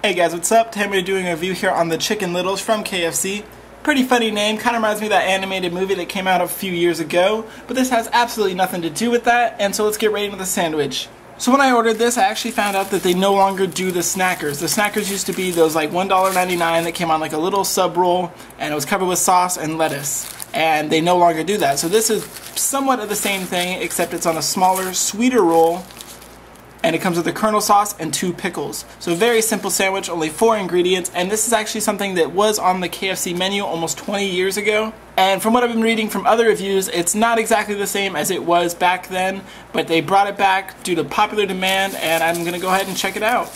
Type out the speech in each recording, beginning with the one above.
Hey guys, what's up? Today we're doing a review here on the Chicken Littles from KFC. Pretty funny name, kind of reminds me of that animated movie that came out a few years ago, but this has absolutely nothing to do with that, and so let's get right into the sandwich. So when I ordered this, I actually found out that they no longer do the snackers. The snackers used to be those like $1.99 that came on like a little sub roll, and it was covered with sauce and lettuce. And they no longer do that. So this is somewhat of the same thing, except it's on a smaller, sweeter roll, and it comes with a kernel sauce and 2 pickles. So a very simple sandwich, only 4 ingredients, and this is actually something that was on the KFC menu almost 20 years ago. And from what I've been reading from other reviews, it's not exactly the same as it was back then, but they brought it back due to popular demand, and I'm gonna go ahead and check it out.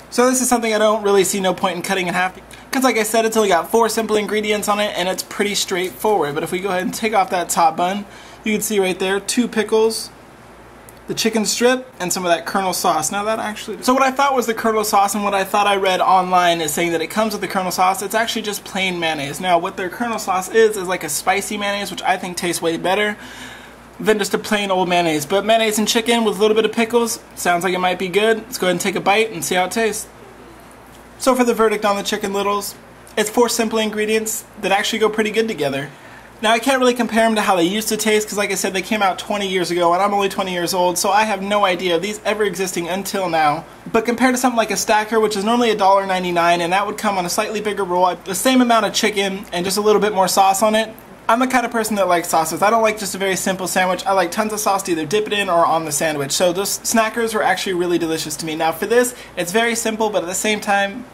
So this is something I don't really see no point in cutting in half, because like I said, it's only got 4 simple ingredients on it, and it's pretty straightforward. But if we go ahead and take off that top bun, you can see right there, 2 pickles, the chicken strip, and some of that kernel sauce. Now that actually... So what I thought was the kernel sauce, and what I thought I read online is saying that it comes with the kernel sauce. It's actually just plain mayonnaise. Now what their kernel sauce is like a spicy mayonnaise, which I think tastes way better than just a plain old mayonnaise. But mayonnaise and chicken with a little bit of pickles, sounds like it might be good. Let's go ahead and take a bite and see how it tastes. So for the verdict on the Chicken Littles, it's 4 simple ingredients that actually go pretty good together. Now I can't really compare them to how they used to taste, because like I said, they came out 20 years ago and I'm only 20 years old, so I have no idea of these ever existing until now. But compared to something like a Stacker, which is normally $1.99, and that would come on a slightly bigger roll, the same amount of chicken and just a little bit more sauce on it, I'm the kind of person that likes sauces. I don't like just a very simple sandwich. I like tons of sauce to either dip it in or on the sandwich. So those Snackers were actually really delicious to me. Now for this, it's very simple, but at the same time,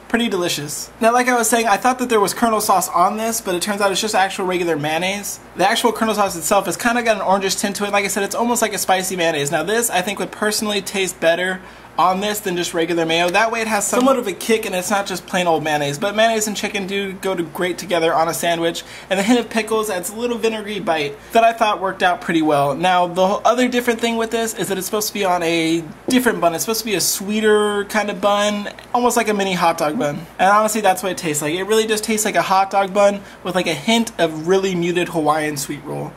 pretty delicious. Now like I was saying, I thought that there was kernel sauce on this, but it turns out it's just actual regular mayonnaise. The actual kernel sauce itself has kind of got an orangish tint to it. Like I said, it's almost like a spicy mayonnaise. Now this, I think, would personally taste better on this than just regular mayo. That way it has somewhat of a kick, and it's not just plain old mayonnaise. But mayonnaise and chicken do go great together on a sandwich, and the hint of pickles adds a little vinegary bite that I thought worked out pretty well. Now the other different thing with this is that it's supposed to be on a different bun. It's supposed to be a sweeter kind of bun, almost like a mini hot dog bun. And honestly, that's what it tastes like. It really just tastes like a hot dog bun with like a hint of really muted Hawaiian sweet roll.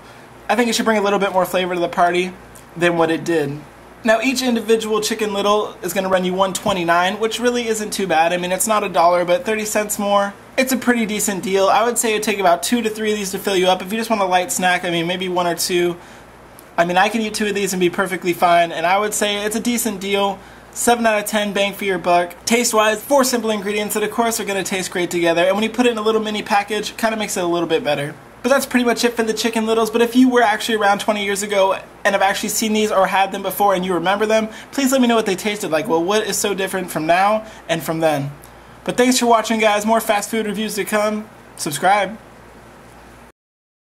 I think it should bring a little bit more flavor to the party than what it did. Now each individual Chicken Little is going to run you $1.29, which really isn't too bad. I mean, it's not $1, but 30 cents more. It's a pretty decent deal. I would say it would take about 2 to 3 of these to fill you up. If you just want a light snack, I mean, maybe 1 or 2. I mean, I can eat 2 of these and be perfectly fine, and I would say it's a decent deal. 7 out of 10, bang for your buck. Taste-wise, 4 simple ingredients that of course are going to taste great together, and when you put it in a little mini package, it kind of makes it a little bit better. But that's pretty much it for the Chicken Littles. But if you were actually around 20 years ago and have actually seen these or had them before and you remember them, please let me know what they tasted like. Well, what is so different from now and from then? But thanks for watching, guys. More fast food reviews to come. Subscribe.